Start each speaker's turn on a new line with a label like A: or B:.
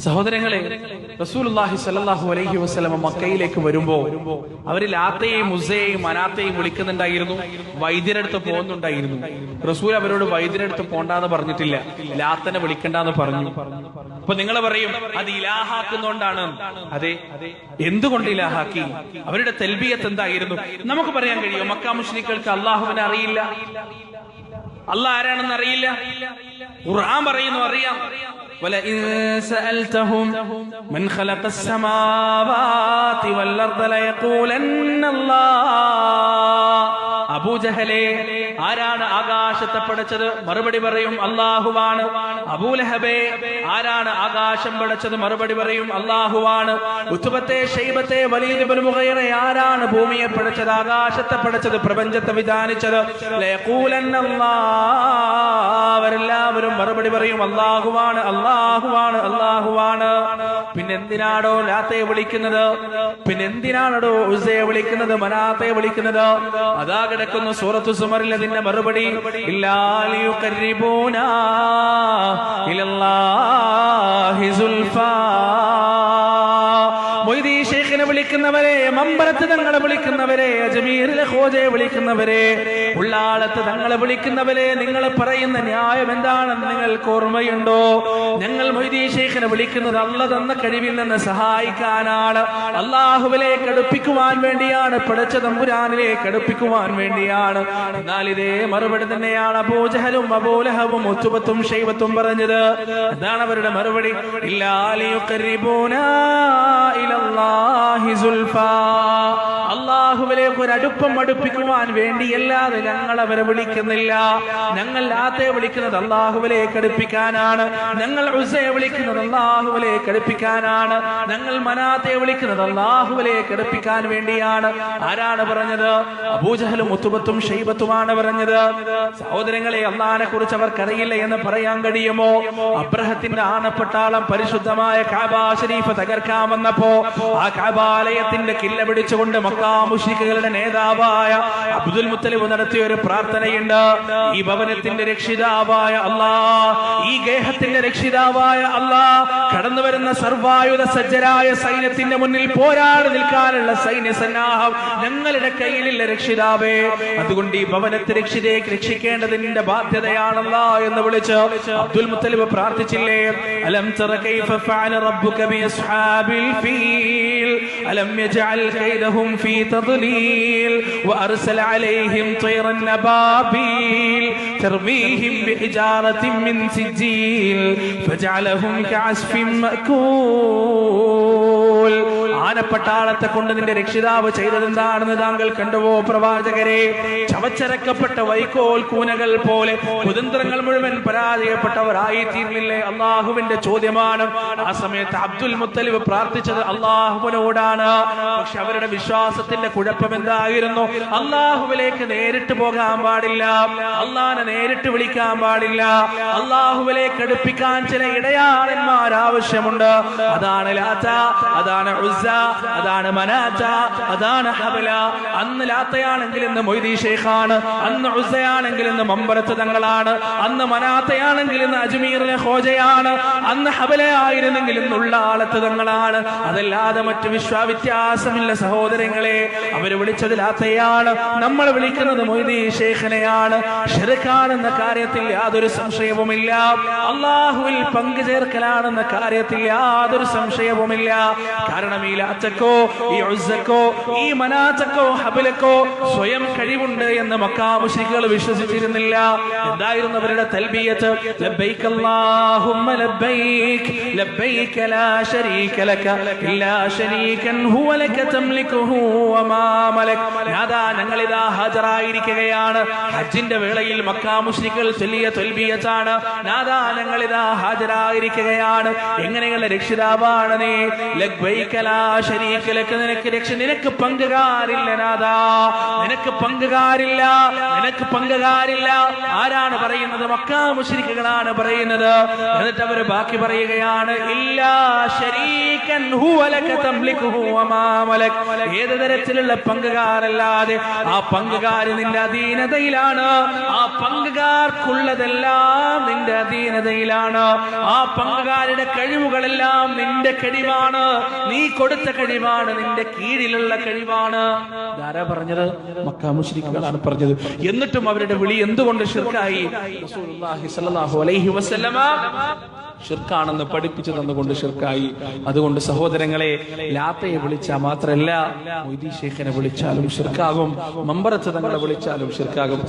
A: സഹോദരങ്ങളെ, റസൂലുള്ളാഹി സ്വല്ലല്ലാഹു അലൈഹി വസല്ലം മക്കയിലേക്ക് വരുമ്പോ അവര് ലാത്തയെയും ഉസ്സയെയും മനാത്തയെയും വിളിക്കുന്നുണ്ടായിരുന്നു, വൈദ്യരടുത്ത് പോകുന്നുണ്ടായിരുന്നു. റസൂൽ അവരോട് വൈദ്യരടുത്ത് പോണ്ടാന്ന് പറഞ്ഞിട്ടില്ല, ലാത്തനെ വിളിക്കണ്ടെന്ന് പറഞ്ഞു. അപ്പൊ നിങ്ങൾ പറയും അത് ഇലാഹാക്കുന്നോണ്ടാണ്. അതെ, എന്തുകൊണ്ട് ഇലാഹാക്കി? അവരുടെ തൽബിയത്ത് എന്തായിരുന്നു? നമുക്ക് പറയാൻ കഴിയും, മക്ക മുശ്രിക്കുകൾക്ക് അള്ളാഹുവിനെ അറിയില്ല, അള്ളാഹ് ആരാണെന്ന് അറിയില്ല. ഖുർആൻ പറയുന്നു അറിയാം. وَلَئِن سَأَلْتَهُمْ مَنْ خَلَقَ السَّمَاوَاتِ وَالْأَرْضَ لَيَقُولَنَّ اللَّهُ. അബൂജഹലേ, ആരാണ് ആകാശത്തെ പടച്ചത്? മറുപടി പറയും അല്ലാഹുവാണ്. അബൂലഹബേ, ആരാണ് ആകാശം പടച്ചത്? മറുപടി പറയും അല്ലാഹുവാണ്. ഉത്ബത്തെ, ഷൈബത്തെ, വലീദ് ഇബ്നു മുഗീറ, ആരാണ് ഭൂമിയെ പടച്ചത്, ആകാശത്തെ പടച്ചത്, പ്രപഞ്ചത്തെ വിധാനിച്ചത്? ലയഖൂലന്ന അല്ലാഹ്. അവരെല്ലാവരും മറുപടി പറയും അല്ലാഹുവാണ്, അല്ലാഹുവാണ്, അല്ലാഹുവാണ്. പിന്നെന്തിനാണോ ലാത്തയെ വിളിക്കുന്നത്? പിന്നെന്തിനാണോ ഉസ്സയെ വിളിക്കുന്നത്, മനാത്തയെ വിളിക്കുന്നത്? അതാ കിടക്കുന്നു സൂറത്തു സുമറിൽ അതിന്റെ മറുപടി. ഇല്ലാ ലിയുഖർരിബൂനാ ഇലല്ലാഹി സുൽഫാ. മൊയ്‌ദി ശൈഖിനെ വിളിക്കുന്നവരെ, മമ്പറത്ത് തങ്ങളെ വിളിക്കുന്നവരെ, അജ്മീറിലെ ഖോജയെ വിളിക്കുന്നവരെ, ഉള്ളാളത്ത് തങ്ങളെ വിളിക്കുന്നവരെ, നിങ്ങൾ പറയുന്ന ന്യായം എന്താണെന്ന് നിങ്ങൾക്ക് ഓർമ്മയുണ്ടോ? ഞങ്ങൾ മൊയ്‌ദി ശൈഖിനെ വിളിക്കുന്നത് അല്ലാഹ് തന്ന കഴിവിൽ നിന്ന് സഹായിക്കാനാണ്, അല്ലാഹുവിലേക്ക് അടുപ്പിക്കുവാൻ വേണ്ടിയാണ്, പടച്ച തമ്പുരാനിലേക്ക് അടുപ്പിക്കുവാൻ വേണ്ടിയാണ്. എന്നാൽ ഇതേ മറുപടി തന്നെയാണ് അബൂജഹലും അബൂലഹബും ഉത്ബത്തും ഷൈബത്തും പറഞ്ഞത്. അതാണ് അവരുടെ മറുപടി. ഇല്ലാ ലിയുഖർരിബൂനാ ഇലല്ലാഹി സുൽഫാ. അല്ലാഹുവിലേക്ക് ഒരു അടുപ്പിക്കുവാൻ വേണ്ടിയല്ലാതെ ഞങ്ങൾ അവരെ വിളിക്കുന്നില്ല. ഞങ്ങൾ ലാത്തയെ വിളിക്കുന്നത് അല്ലാഹുവിലേക്ക് അടുപ്പിക്കാനാണ്, ഞങ്ങൾ ഉസ്സയെ വിളിക്കുന്നത് അല്ലാഹുവിലേക്ക് അടുപ്പിക്കാനാണ്, ഞങ്ങൾ മനാത്തയെ വിളിക്കുന്നത് അല്ലാഹുവിലേക്ക് അടുപ്പിക്കാൻ വേണ്ടിയാണ്. ആരാണ് പറഞ്ഞത്? അബൂജഹലും ഉത്ബത്തും ഷൈബത്തുമാണ് പറഞ്ഞത്. സഹോദരങ്ങളെ, അല്ലാഹനെ കുറിച്ച് അവർക്കറിയില്ല എന്ന് പറയാൻ കഴിയുമോ? അബ്രഹത്തിന്റെ ആണപ്പട്ടാളം പരിശുദ്ധമായ കഅബ ശരീഫ് തകർക്കാൻ വന്നപ്പോ ആ കഅബാലയത്തിന്റെ കില്ല പിടിച്ചുകൊണ്ട് മക്കാ മുശ്രിക്കുകളുടെ നേതാവായ അബ്ദുൽ മുത്തലിബ് നടത്തിയ ഒരു പ്രാർത്ഥനയുണ്ട്. ഈ ഭവനത്തിന്റെ രക്ഷിതാവായ അല്ലാഹ്, ഈ ഗേഹത്തിന്റെ രക്ഷിതാവായ അല്ലാഹ്, കടന്നു വരുന്ന സർവായുധ സജ്ജരായ സൈന്യത്തിന്റെ മുന്നിൽ പോരാടി നിൽക്കാനുള്ള സൈന്യ സന്നാഹം ഞങ്ങളുടെ കയ്യിലില്ല രക്ഷിതാവേ. അതുകൊണ്ട് ഈ ഭവനത്തെ രക്ഷിക്കേണ്ടതിന്റെ ബാധ്യതയാണല്ലോ എന്ന് വിളിച്ച് അബ്ദുൽ മുത്തലിബ് പ്രാർത്ഥിച്ചില്ലേ? അലം തറ കൈഫ ഫഅല റബ്ബുക ബി അസ്ഹാബിൽ ഫീൽ അലം യജഅൽ കൈദഹും ഫീ തദ്ലീൽ വഅർസല അലൈഹിം തൈറൻ അബാബീൽ തർമീഹിം ബിഹിജാറത്തിൻ മിൻ സിജീൽ ഫജഅലഹും കഅസ്ഫിൻ മഅകൂൽ. ആനപ്പട്ടാളത്തെ കൊണ്ട് നിന്റെ രക്ഷിതാവ് ചെയ്തതെന്താണെന്ന് താങ്കൾ കണ്ടുവോ പ്രവാചകരെ? ചവച്ചരക്കപ്പെട്ട വൈക്കോൽ കൂനകൾ പോലെ കുതന്ത്രങ്ങൾ മുഴുവൻ പരാജയപ്പെട്ടവരായി തീർന്നില്ലേ? അള്ളാഹുവിന്റെ ചോദ്യമാണ്. ആ സമയത്ത് അബ്ദുൽ മുത്തലിബ് പ്രാർത്ഥിച്ചത് അള്ളാഹുവിനോടാണ്. പക്ഷെ അവരുടെ വിശ്വാസത്തിന്റെ കുഴപ്പം എന്തായിരുന്നു? അള്ളാഹുവിലേക്ക് നേരിട്ട് പോകാൻ പാടില്ല, അള്ളാഹിനെ നേരിട്ട് വിളിക്കാൻ പാടില്ല, അള്ളാഹുവിലേക്ക് അടുപ്പിക്കാൻ ചില ഇടയാളന്മാർ ആവശ്യമുണ്ട്. അതാണ് ലാത്ത, അതാണ് ഉസ്സ, അതാണ് മനാത്ത, അതാണ് ഹബല. അന്ന് ലാത്തയാണെങ്കിൽ ഇന്ന് മൊയ്‌ദി ശൈഖാണ്, അന്ന് ഉസ്സയാണെങ്കിൽ ഇന്ന് മമ്പറത്ത് തങ്ങളാണ്, അന്ന് മനാത്തയാണെങ്കിൽ ഇന്ന് അജ്മീറിലെ ഖോജയാണ്, അന്ന് ഹബലയായിരുന്നെങ്കിൽ ഇന്നുള്ള ആളത്ത് തങ്ങളാണ്. അതല്ലാതെ മറ്റു വിശ്വാസമില്ല സഹോദരങ്ങളെ. അവര് വിളിച്ചത് ലാത്തയാണ്, നമ്മൾ വിളിക്കുന്നത് മൊയ്‌ദി ശൈഖിനെയാണ്. ശിർക്കാണെന്ന കാര്യത്തിൽ യാതൊരു സംശയവുമില്ല, അല്ലാഹുവിൽ പങ്കു ചേർക്കലാണെന്ന കാര്യത്തിൽ യാതൊരു സംശയവുമില്ല. കാരണം ഈ ലാത്തക്കോ, ഈ ഉസ്സക്കോ, ഈ മനാത്തക്കോ, ഹബലക്കോ സ്വയം കഴിവുണ്ട് എന്ന് മക്കാ മുശ്രിക്കുകൾ വിശ്വസിച്ചിരുന്നില്ല. എന്തായിരുന്നു അവരുടെ തൽബിയത്ത്? ലബ്ബൈക അല്ലാഹുമ്മ ലബ്ബൈക ലബ്ബൈക ലാ ശരീക ലക ഇല്ലാ ശരീകൻ ഹുവ ലക തംലികുഹു വമാ മലക്. നാദാ, ഞങ്ങളിതാ ഹാജരായിരിക്കുകയാണ്. ഹജ്ജിന്റെ വേളയിൽ മക്കാ മുശ്രിക്കുകൾ ചൊല്ലിയ തൽബിയത്താണ്. നാദാ, ഞങ്ങളിതാ ഹാജരായിരിക്കുകയാണ്. എങ്ങനെയുള്ള രക്ഷിതാവാണ് നീ? ലബ്ബൈക ലാ ശരീക ലക, നിനക്ക് പങ്കുകാരില്ല നാദാ, നിനക്ക് പങ്കുകാരില്ല, നിനക്ക് പങ്കുകാരില്ല. ആരാണ് പറയുന്നത്? മക്കാ മുശ്രിക്കുകളാണ് പറയുന്നത്. എന്നിട്ട് അവർ ബാക്കി പറയുകയാണ്, ഇല്ലാ ശരീകൻ ഹുവ ലക തംലികുഹു വമാ മലക്. ഏത് തരത്തിലുള്ള പങ്കുകാരല്ലാതെ ആ പങ്കുകാരി നിന്റെ അധീനതയിലാണ്, ആ പങ്കുകാർക്കുള്ളതെല്ലാം നിന്റെ അധീനതയിലാണ്. ആ പങ്കുകാരുടെ കഴിവുകളെല്ലാം നിന്റെ കഴിവാണ്, നീ കൊടുത്ത കഴിവാണ്, നിന്റെ കീഴിലുള്ള കഴിവാണ്. ഇതാരാ പറഞ്ഞത്? മക്ക മുശ്രിക്കുകളാണ് പറഞ്ഞത്. എന്നിട്ടും അവരുടെ വിളി എന്തുകൊണ്ട് ശിർക്കായി? റസൂലുള്ളാഹി സ്വല്ലല്ലാഹു അലൈഹി വസല്ലമ ഷിർക്കാണെന്ന് പഠിപ്പിച്ചു തന്നുകൊണ്ട് ഷിർക്കായി. അതുകൊണ്ട് സഹോദരങ്ങളെ, ലാത്തയെ വിളിച്ചാൽ മാത്രമല്ല, മൊയ്തീൻ ശൈഖിനെ വിളിച്ചാലും ഷിർക്കാകും, മമ്പറത്ത് തങ്ങളെ വിളിച്ചാലും ഷിർക്കാകും.